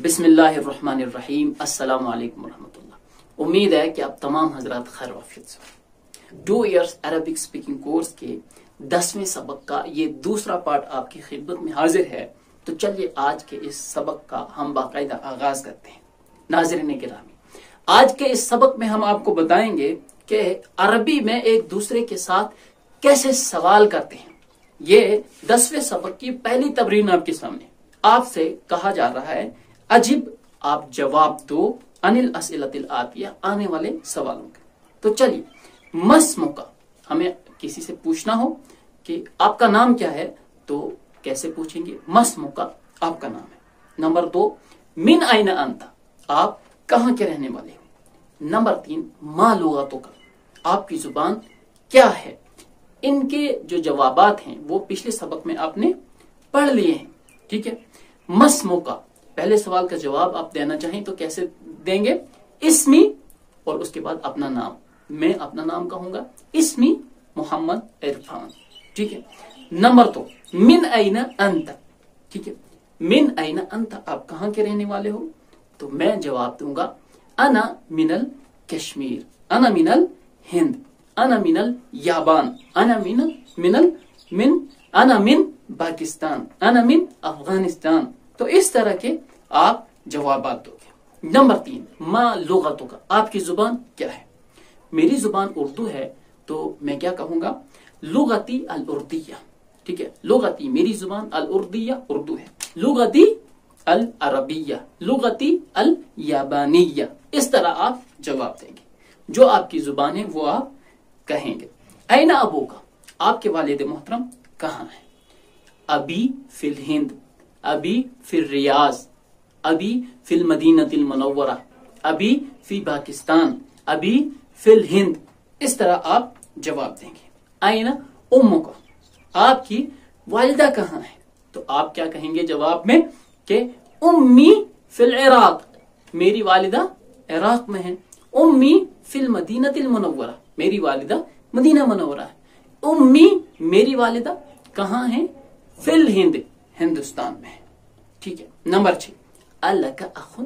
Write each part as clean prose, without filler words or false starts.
बिस्मिल्लाहिर्रहमानिर्रहीम। अस्सलाम वालेकुम वरहमतुल्लाह। उम्मीद है कि आप तमाम हजरात खैर वाफियत से। 2 इयर्स अरबिक स्पीकिंग कोर्स के 10वें सबक का ये दूसरा पार्ट आपकी खिदमत में हाजिर है। तो चलिए आज के इस सबक का हम बाकायदा आगाज करते हैं। नाज़रीन गिरामी, आज के इस सबक में हम आपको बताएंगे कि अरबी में एक दूसरे के साथ कैसे सवाल करते हैं। ये 10वें सबक की पहली तबरीन आपके सामने। आपसे कहा जा रहा है अजीब, आप जवाब दो अनिल असइलतिल आतिया, आने वाले सवालों के। तो चलिए, मस्मो का हमें किसी से पूछना हो कि आपका नाम क्या है, तो कैसे पूछेंगे? मस्मो का आपका नाम है। नंबर 2, मिन आइना अंता, आप कहाँ के रहने वाले हो। नंबर 3, मा लुगातो का, आपकी जुबान क्या है। इनके जो जवाबात हैं वो पिछले सबक में आपने पढ़ लिए हैं, ठीक है। मस्मो का पहले सवाल का जवाब आप देना चाहें तो कैसे देंगे? इस्मी और उसके बाद अपना नाम। मैं अपना नाम कहूंगा इस्मी मोहम्मद इरफान, ठीक है। नंबर 2, मिन आइना अंता, ठीक है। मिन आइना अंता, आप कहाँ के रहने वाले हो? तो मैं जवाब दूंगा अना मिनल कश्मीर, अना मिनल हिंद, अना मिनल याबान, अना मिन पाकिस्तान, अना मिन अफगानिस्तान। तो इस तरह के आप जवाब दोगे। नंबर 3, मा लुगातों का, आपकी जुबान क्या है। मेरी जुबान उर्दू है तो मैं क्या कहूंगा? लुगती अल उर्दिया, ठीक है। लुगती, मेरी जुबान, अल उर्दिया उर्दू है। लुगती अल अरबिया, लुगती अल याबानिया। इस तरह आप जवाब देंगे। जो आपकी जुबान है वो आप कहेंगे। ऐना अबू का, आपके वालिद मोहतरम कहाँ है। अभी फिल हिंद, अभी फिर रियाज, अभी फिल मदीनतिल मुनव्वरा, अभी फी पाकिस्तान, अभी फिल हिंद। इस तरह आप जवाब देंगे। आइना उम्मो का, आपकी वालिदा कहाँ है। तो आप क्या कहेंगे जवाब में कि उम्मी फिल इराक, मेरी वालिदा इराक में है। उम्मी फिल मदीनतिल मुनव्वरा, मेरी वालिदा मदीना मुनव्वरा है। उम्मी, मेरी वालिदा कहाँ है? फिल हिंद, हिंदुस्तान में है, ठीक है। नंबर 6, अल्लाह का अखुन,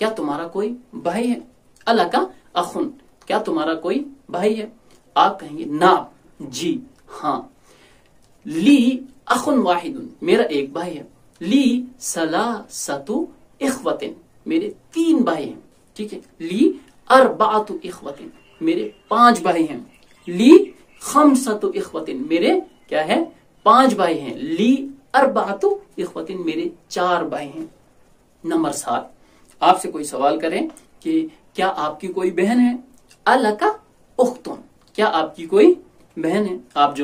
क्या तुम्हारा कोई भाई है। अल्लाह का अखुन, क्या तुम्हारा कोई भाई है। आप कहेंगे नाम, जी हाँ। ली अखुन वाहिदुन, मेरा एक भाई है। ली सलासतु इख्वतिन, मेरे 3 भाई हैं, ठीक है। ली अरबातु इख्वतिन, मेरे 5 भाई हैं। ली खमसतु इख्वतिन, मेरे क्या है? 5 भाई हैं। ली अरबातु इख्वतिन, मेरे 4 भाई हैं। नंबर 7, आपसे कोई सवाल करें कि क्या आपकी कोई बहन है। अल्लाह का उख्तुन, क्या आपकी कोई बहन है। आप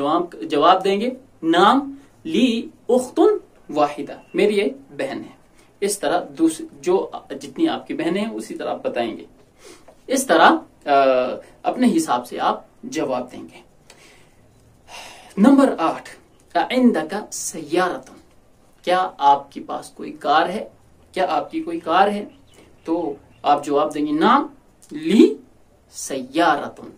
जवाब देंगे नाम, ली उख्तुन वाहिदा, मेरी एक बहन है। इस तरह जितनी आपकी बहनें हैं उसी तरह आप बताएंगे। इस तरह अपने हिसाब से आप जवाब देंगे। नंबर 8, इंदका सय्यारतुन, क्या आपके पास कोई कार है। क्या आपकी कोई कार है। तो आप जवाब देंगे नाम, ली सय्यारतुन,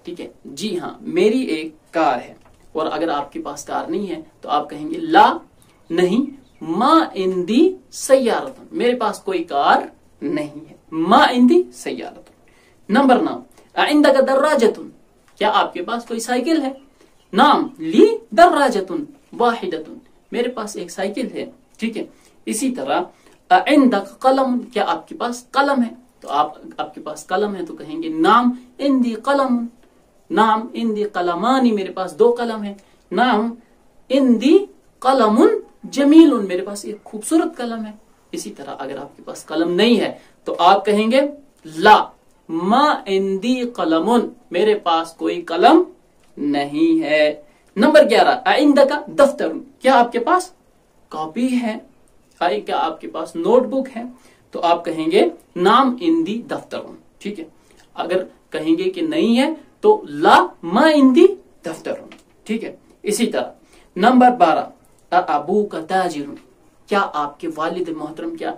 ठीक है। जी हाँ, मेरी एक कार है। और अगर आपके पास कार नहीं है तो आप कहेंगे ला, नहीं। मा इंदी सय्यारतुन, मेरे पास कोई कार नहीं है। मा इंदी सय्यारतुन। नंबर 9, इंदका दर्राजतुन, क्या आपके पास कोई साइकिल है। नाम, ली दर्राजतुन वाहिदतुन, मेरे पास एक साइकिल है, ठीक है। इसी तरह इंदक कलम, क्या आपके पास कलम है। तो आपके पास कलम है तो कहेंगे नाम, इंदी कलम, नाम इंदी कलमानी, मेरे पास 2 कलम है। नाम इंदी कलमुन जमीलुन, मेरे पास एक खूबसूरत कलम है। इसी तरह अगर आपके पास कलम नहीं है तो आप कहेंगे ला, मा इंदी कलमुन, मेरे पास कोई कलम नहीं है। नंबर 11, इंदका दफ्तर, क्या आपके पास कॉपी है। क्या आपके पास नोटबुक है। तो आप कहेंगे नाम इंदी दफ्तर, ठीक है। अगर कहेंगे कि नहीं है तो ला मा इंदी दफ्तर, ठीक है। इसी तरह नंबर 12, अबू का ताजिर, क्या आपके वालिद मोहतरम क्या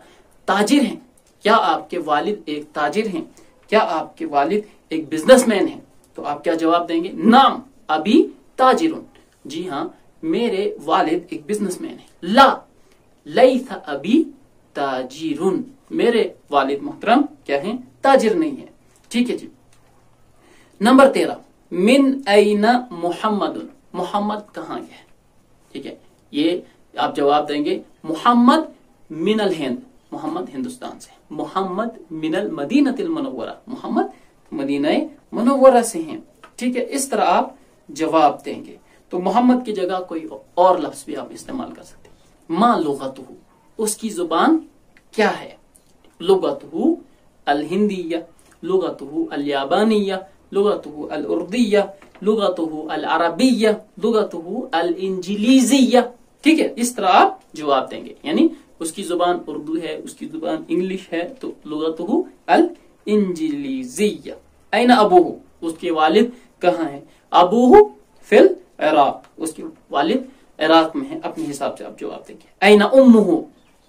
ताजिर हैं। क्या आपके वालिद एक ताजिर हैं। क्या आपके वालिद एक बिजनेसमैन हैं। तो आप क्या जवाब देंगे? नाम अबी ताजिरुन, जी हाँ मेरे वालिद एक बिजनेसमैन है। ला लैसा अबी ताजिरुन, मेरे वालिद मोहतरम क्या हैं? ताजिर नहीं है। ठीक है जी। नंबर 13, मिन ऐना मुहम्मदुन, मोहम्मद कहाँ गया? ठीक है, ये आप जवाब देंगे मोहम्मद मिनल हिंद, मोहम्मद हिंदुस्तान से। मोहम्मद मिनल मदीनतिल मुनव्वरा, मोहम्मद मदीना मुनव्वरा से हैं। ठीक है, इस तरह आप जवाब देंगे। तो मोहम्मद की जगह कोई और लफ्ज भी आप इस्तेमाल कर सकते हैं। मा लुगतुहु, उसकी जुबान क्या है? लुगतुहु अल हिंदिया, लुगतुहु अल याबानिया, लुगतुहु अल उर्दिया, लुगतुहु अल अरबिया, लुगतुहु अल इंजिलीजिया। ठीक है, इस तरह आप जवाब देंगे। यानी उसकी जुबान उर्दू है, उसकी जुबान इंग्लिश है, तो लुगतुहु अल इंजिलीजिया। ऐना अबूहु, उसके वालिद कहाँ है? अबूहु फिल इराक, उसके वालिद इराक में है। अपने हिसाब से आप जवाब देंगे। ऐना उम्मुहु,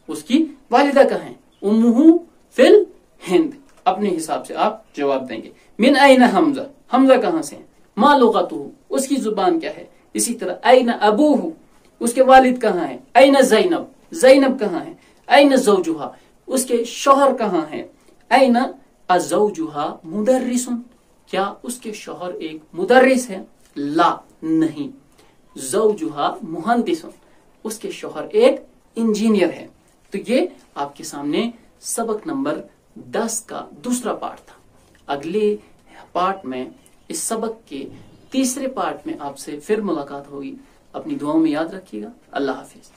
उसकी वालिदा कहाँ है? उम्मुहु फिल हिंद, अपने हिसाब से आप जवाब देंगे। मिन ऐना हमजा, हमजा कहाँ से है? मा लुगतुहु, उसकी जुबान क्या है? इसी तरह ऐना अबूहु, उसके वालिद कहाँ है? ऐना ज़ैनब, ज़ैनब कहाँ है? ऐना ज़ौजुहा, उसके शौहर कहाँ है? ऐना अज़ौजुहा मुदर्रिसुन, क्या उसके शौहर एक मुदर्रिस है? ला, नहीं। ज़ौजुहा मुहंदिसुन, उसके शौहर एक इंजीनियर है। तो ये आपके सामने सबक नंबर 10 का दूसरा पार्ट था। अगले पार्ट में, इस सबक के तीसरे पार्ट में आपसे फिर मुलाकात होगी। अपनी दुआओं में याद रखिएगा। अल्लाह हाफिज।